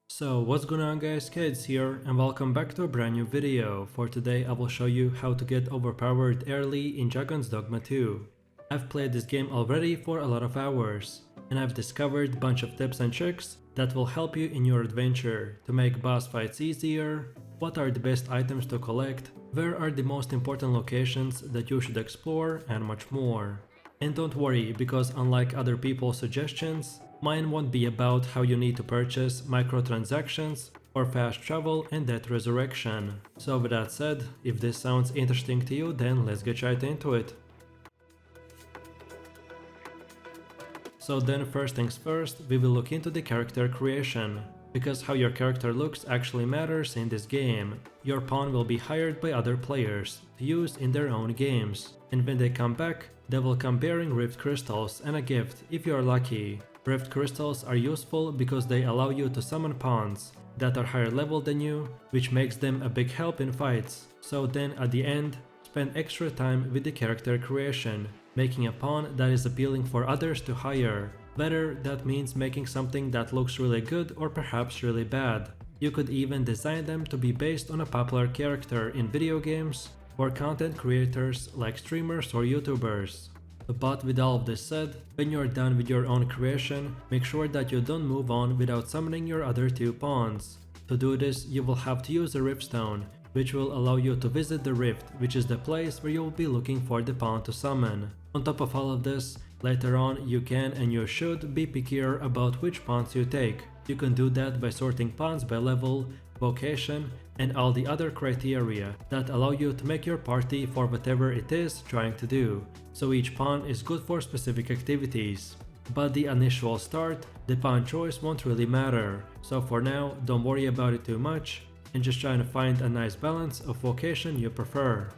So what's going on guys, Kids here, and welcome back to a brand new video. For today I will show you how to get overpowered early in Dragon's Dogma 2. I've played this game already for a lot of hours, and I've discovered a bunch of tips and tricks that will help you in your adventure to make boss fights easier, what are the best items to collect, where are the most important locations that you should explore, and much more. And don't worry, because unlike other people's suggestions, mine won't be about how you need to purchase microtransactions or fast travel and death resurrection. So with that said, if this sounds interesting to you, then let's get right into it. So then first things first, we will look into the character creation, because how your character looks actually matters in this game. Your pawn will be hired by other players to use in their own games, and when they come back, they will come bearing rift crystals and a gift if you are lucky. Rift crystals are useful because they allow you to summon pawns that are higher level than you, which makes them a big help in fights. So then at the end, spend extra time with the character creation, making a pawn that is appealing for others to hire. Whether that means making something that looks really good or perhaps really bad. You could even design them to be based on a popular character in video games or content creators like streamers or YouTubers. But with all of this said, when you're done with your own creation, make sure that you don't move on without summoning your other two pawns. To do this, you will have to use a rift stone, which will allow you to visit the rift, which is the place where you will be looking for the pawn to summon. On top of all of this, later on you can and you should be pickier about which pawns you take. You can do that by sorting pawns by level, vocation, and all the other criteria that allow you to make your party for whatever it is trying to do. So each pawn is good for specific activities. But the initial start, the pawn choice won't really matter. So for now, don't worry about it too much and just try to find a nice balance of vocation you prefer.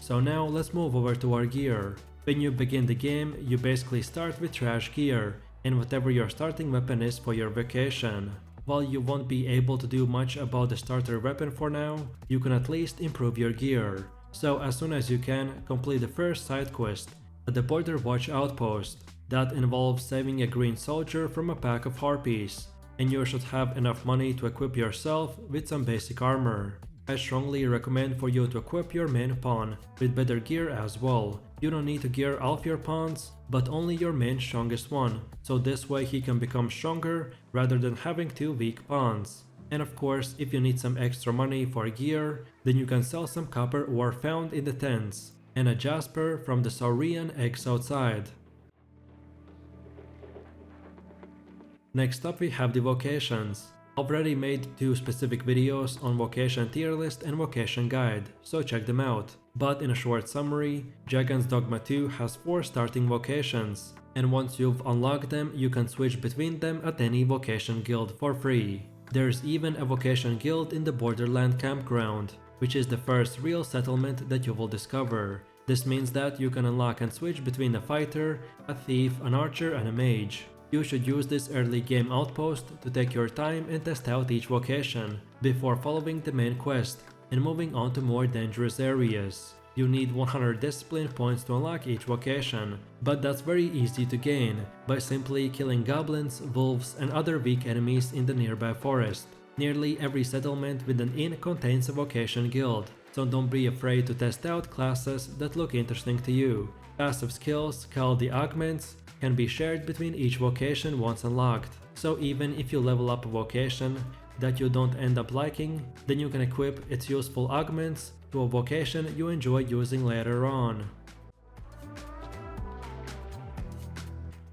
So now let's move over to our gear. When you begin the game, you basically start with trash gear and whatever your starting weapon is for your vocation. While you won't be able to do much about the starter weapon for now, you can at least improve your gear. So as soon as you can, complete the first side quest at the Border Watch outpost. That involves saving a green soldier from a pack of harpies, and you should have enough money to equip yourself with some basic armor. I strongly recommend for you to equip your main pawn with better gear as well. You don't need to gear all of your pawns, but only your main strongest one, so this way he can become stronger rather than having two weak pawns. And of course, if you need some extra money for gear, then you can sell some copper ore found in the tents, and a jasper from the Saurian eggs outside. Next up we have the vocations. I've already made two specific videos on vocation tier list and vocation guide, so check them out. But in a short summary, Dragon's Dogma 2 has 4 starting vocations, and once you've unlocked them, you can switch between them at any vocation guild for free. There's even a vocation guild in the Borderland campground, which is the first real settlement that you will discover. This means that you can unlock and switch between a fighter, a thief, an archer, and a mage. You should use this early game outpost to take your time and test out each vocation before following the main quest and moving on to more dangerous areas. You need 100 discipline points to unlock each vocation, but that's very easy to gain by simply killing goblins, wolves, and other weak enemies in the nearby forest. Nearly every settlement with an inn contains a vocation guild, so don't be afraid to test out classes that look interesting to you. Passive skills, called the augments, can be shared between each vocation once unlocked. So even if you level up a vocation that you don't end up liking, then you can equip its useful augments to a vocation you enjoy using later on.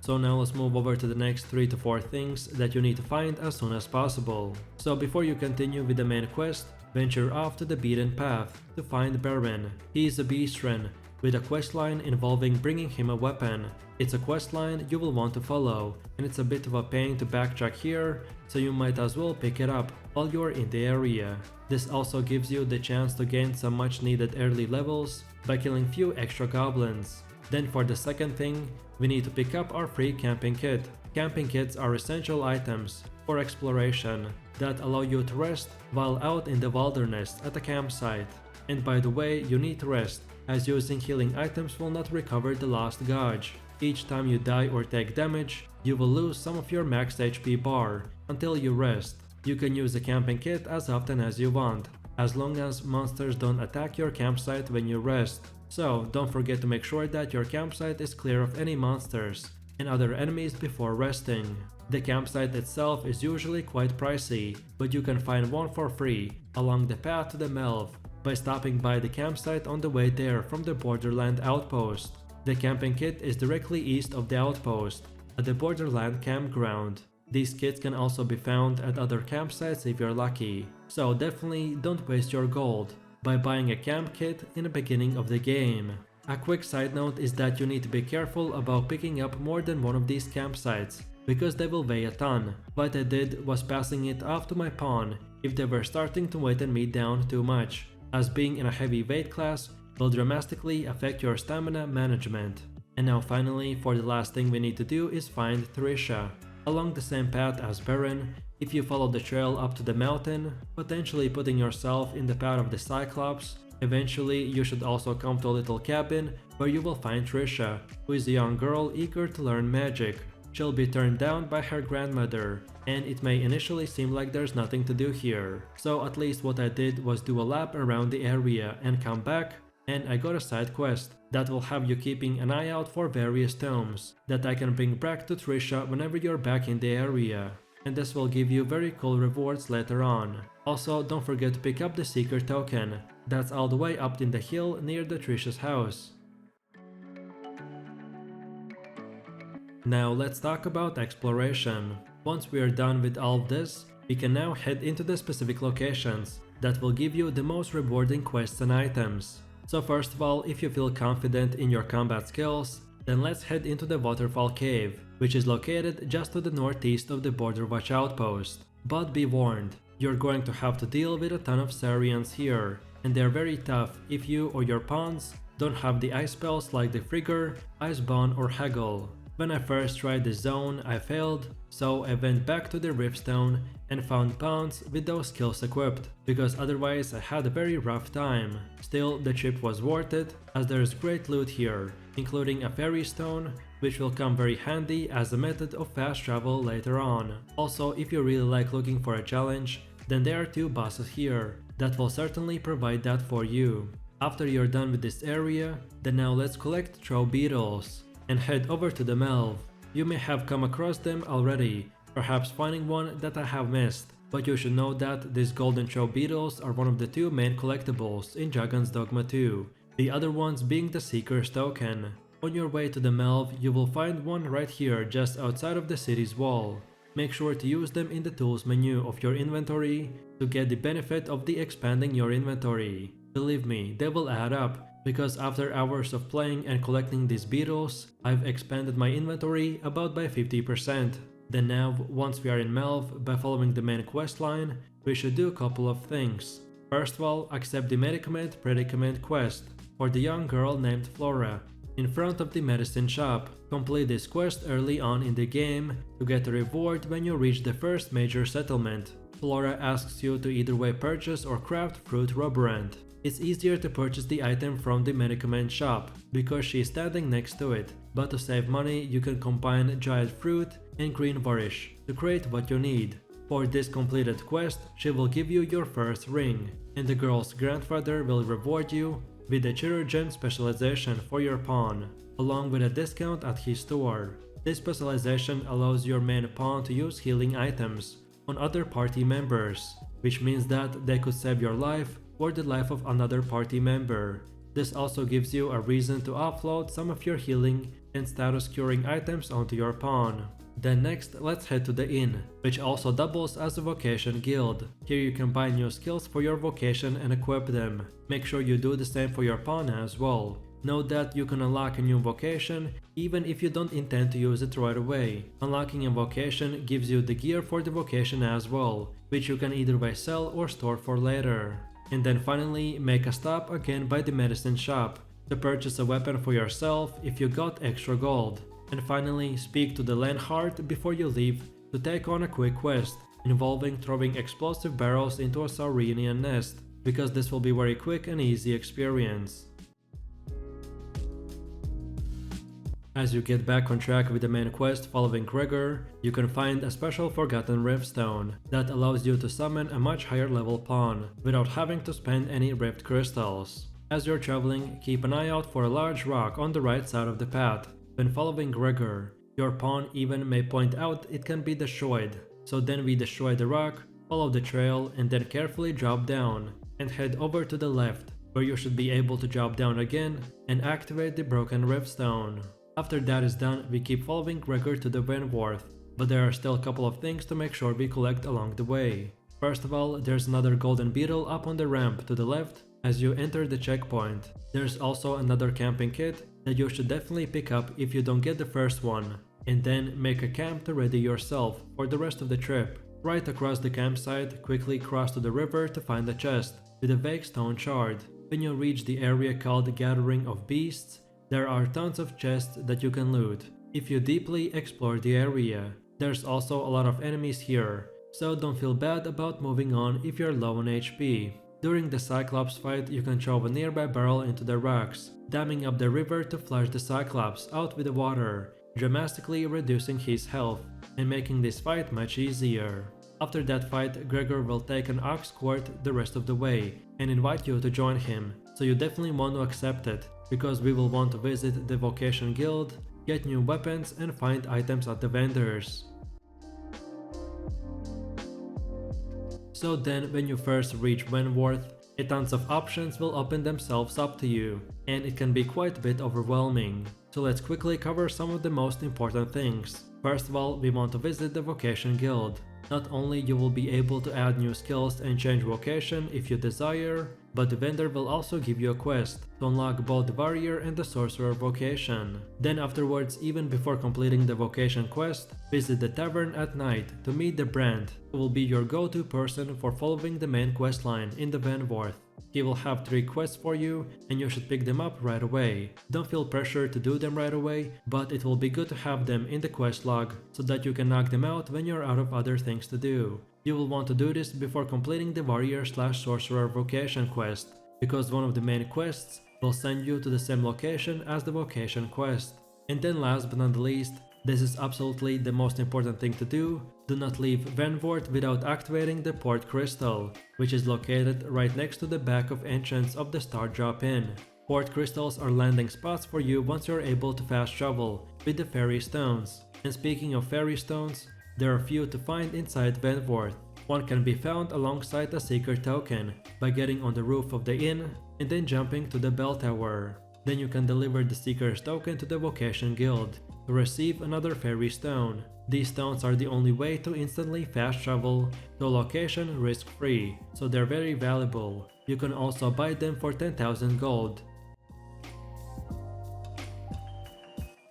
So now let's move over to the next 3 to 4 things that you need to find as soon as possible. So before you continue with the main quest, venture off to the beaten path to find Baron. He is a beastren with a questline involving bringing him a weapon. It's a questline you will want to follow, and it's a bit of a pain to backtrack here, so you might as well pick it up while you're in the area. This also gives you the chance to gain some much needed early levels by killing few extra goblins. Then for the second thing, we need to pick up our free camping kit. Camping kits are essential items for exploration that allow you to rest while out in the wilderness at a campsite. And by the way, you need to rest, as using healing items will not recover the lost gauge. Each time you die or take damage, you will lose some of your max HP bar until you rest. You can use a camping kit as often as you want, as long as monsters don't attack your campsite when you rest. So don't forget to make sure that your campsite is clear of any monsters and other enemies before resting. The campsite itself is usually quite pricey, but you can find one for free along the path to the Melve by stopping by the campsite on the way there from the Borderland outpost. The camping kit is directly east of the outpost, at the Borderland campground. These kits can also be found at other campsites if you're lucky, so definitely don't waste your gold by buying a camp kit in the beginning of the game. A quick side note is that you need to be careful about picking up more than one of these campsites, because they will weigh a ton. What I did was passing it off to my pawn if they were starting to weighten me down too much, as being in a heavy weight class will dramatically affect your stamina management. And now finally, for the last thing we need to do is find Trisha. Along the same path as Baron, if you follow the trail up to the mountain, potentially putting yourself in the path of the Cyclops, eventually you should also come to a little cabin where you will find Trisha, who is a young girl eager to learn magic. She'll be turned down by her grandmother, and it may initially seem like there's nothing to do here. So at least what I did was do a lap around the area and come back, and I got a side quest that will have you keeping an eye out for various tomes that I can bring back to Trisha whenever you're back in the area. And this will give you very cool rewards later on. Also, don't forget to pick up the Seeker token, that's all the way up in the hill near the Trisha's house. Now let's talk about exploration. Once we are done with all of this, we can now head into the specific locations that will give you the most rewarding quests and items. So first of all, if you feel confident in your combat skills, then let's head into the Waterfall Cave, which is located just to the northeast of the Border Watch outpost. But be warned, you're going to have to deal with a ton of Sarians here, and they're very tough if you or your pawns don't have the ice spells like the Frigger, Icebond or Haggle. When I first tried this zone, I failed, so I went back to the Riftstone and found pawns with those skills equipped, because otherwise I had a very rough time. Still, the trip was worth it, as there is great loot here, including a fairy stone, which will come very handy as a method of fast travel later on. Also, if you really like looking for a challenge, then there are two bosses here that will certainly provide that for you. After you're done with this area, then now let's collect Throw Beetles and head over to the Melve. You may have come across them already, perhaps finding one that I have missed, but you should know that these golden Throw Beetles are one of the two main collectibles in Dragon's Dogma 2, the other ones being the Seeker's token. On your way to the Melve, you will find one right here just outside of the city's wall. Make sure to use them in the tools menu of your inventory to get the benefit of the expanding your inventory. Believe me, they will add up, because after hours of playing and collecting these beetles, I've expanded my inventory about by 50%. Then now, once we are in Melve, by following the main quest line, we should do a couple of things. First of all, accept the Medicament Predicament quest for the young girl named Flora in front of the medicine shop. Complete this quest early on in the game to get a reward when you reach the first major settlement. Flora asks you to either way purchase or craft Fruit Rubberant. It's easier to purchase the item from the medicament shop because she is standing next to it, but to save money you can combine Giant Fruit and Green Varish to create what you need. For this completed quest, she will give you your first ring, and the girl's grandfather will reward you with a Chirurgeon specialization for your pawn, along with a discount at his store. This specialization allows your main pawn to use healing items on other party members, which means that they could save your life or the life of another party member. This also gives you a reason to offload some of your healing and status curing items onto your pawn. Then next, let's head to the inn, which also doubles as a vocation guild. Here you can buy new skills for your vocation and equip them. Make sure you do the same for your pawn as well. Note that you can unlock a new vocation even if you don't intend to use it right away. Unlocking a vocation gives you the gear for the vocation as well, which you can either way sell or store for later. And then finally, make a stop again by the medicine shop to purchase a weapon for yourself if you got extra gold. And finally, speak to the Lenhart before you leave to take on a quick quest involving throwing explosive barrels into a Saurinian nest, because this will be very quick and easy experience. As you get back on track with the main quest following Gregor, you can find a special Forgotten Riftstone that allows you to summon a much higher level pawn without having to spend any Rift crystals. As you're traveling, keep an eye out for a large rock on the right side of the path. When following Gregor, your pawn even may point out it can be destroyed, so then we destroy the rock, follow the trail, and then carefully drop down and head over to the left, where you should be able to drop down again and activate the broken Riftstone. After that is done, we keep following Gregor to the Vernworth, but there are still a couple of things to make sure we collect along the way. First of all, there's another golden beetle up on the ramp to the left as you enter the checkpoint. There's also another camping kit that you should definitely pick up if you don't get the first one, and then make a camp to ready yourself for the rest of the trip. Right across the campsite, quickly cross to the river to find a chest with a vague stone shard. When you reach the area called the Gathering of Beasts, there are tons of chests that you can loot if you deeply explore the area. There's also a lot of enemies here, so don't feel bad about moving on if you're low on HP. During the Cyclops fight, you can shove a nearby barrel into the rocks, damming up the river to flush the Cyclops out with the water, dramatically reducing his health and making this fight much easier. After that fight, Gregor will take an ox quart the rest of the way and invite you to join him, so you definitely want to accept it, because we will want to visit the Vocation Guild, get new weapons and find items at the vendors. So then when you first reach Vernworth, a tons of options will open themselves up to you, and it can be quite a bit overwhelming. So let's quickly cover some of the most important things. First of all, we want to visit the Vocation Guild. Not only you will be able to add new skills and change vocation if you desire, but the vendor will also give you a quest to unlock both the warrior and the sorcerer vocation. Then afterwards, even before completing the vocation quest, visit the tavern at night to meet the Brand, who will be your go-to person for following the main quest line in the Vernworth. He will have 3 quests for you and you should pick them up right away. Don't feel pressure to do them right away, but it will be good to have them in the quest log so that you can knock them out when you're out of other things to do. You will want to do this before completing the warrior/sorcerer vocation quest, because one of the main quests will send you to the same location as the vocation quest. And then last but not the least, this is absolutely the most important thing to do. Do not leave Vernworth without activating the port crystal, which is located right next to the back of entrance of the Star Drop Inn. Port crystals are landing spots for you once you're able to fast travel with the fairy stones. And speaking of fairy stones, there are few to find inside Vernworth. One can be found alongside a seeker token by getting on the roof of the inn and then jumping to the bell tower. Then you can deliver the seeker's token to the Vocation Guild to receive another fairy stone. These stones are the only way to instantly fast travel to a location risk-free, so they're very valuable. You can also buy them for 10,000 gold.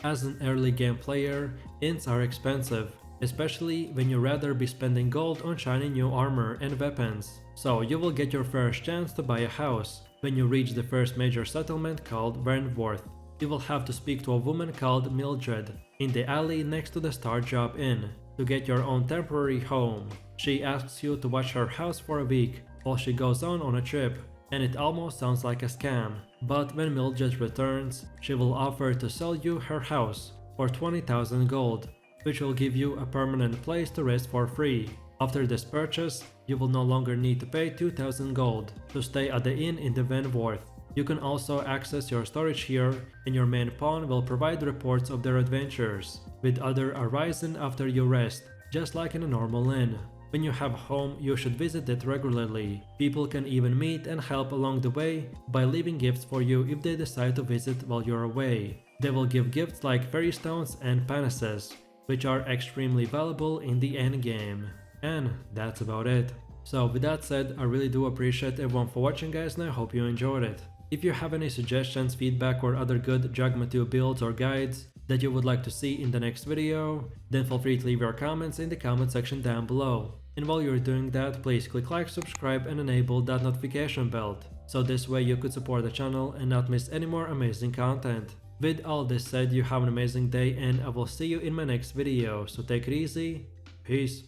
As an early game player, inns are expensive, especially when you rather be spending gold on shiny new armor and weapons. So you will get your first chance to buy a house when you reach the first major settlement called Vernworth. You will have to speak to a woman called Mildred in the alley next to the Star Drop Inn to get your own temporary home. She asks you to watch her house for a week while she goes on a trip, and it almost sounds like a scam. But when Mildred returns, she will offer to sell you her house for 20,000 gold, which will give you a permanent place to rest for free. After this purchase, you will no longer need to pay 2,000 gold to stay at the inn in the Vernworth. You can also access your storage here, and your main pawn will provide reports of their adventures with other arisen after you rest, just like in a normal inn. When you have a home, you should visit it regularly. People can even meet and help along the way by leaving gifts for you if they decide to visit while you're away. They will give gifts like fairy stones and panaces, which are extremely valuable in the endgame. And that's about it. So with that said, I really do appreciate everyone for watching, guys, and I hope you enjoyed it. If you have any suggestions, feedback, or other good Dogma 2 builds or guides that you would like to see in the next video, then feel free to leave your comments in the comment section down below. And while you're doing that, please click like, subscribe, and enable that notification bell, so this way you could support the channel and not miss any more amazing content. With all this said, you have an amazing day, and I will see you in my next video, so take it easy, peace.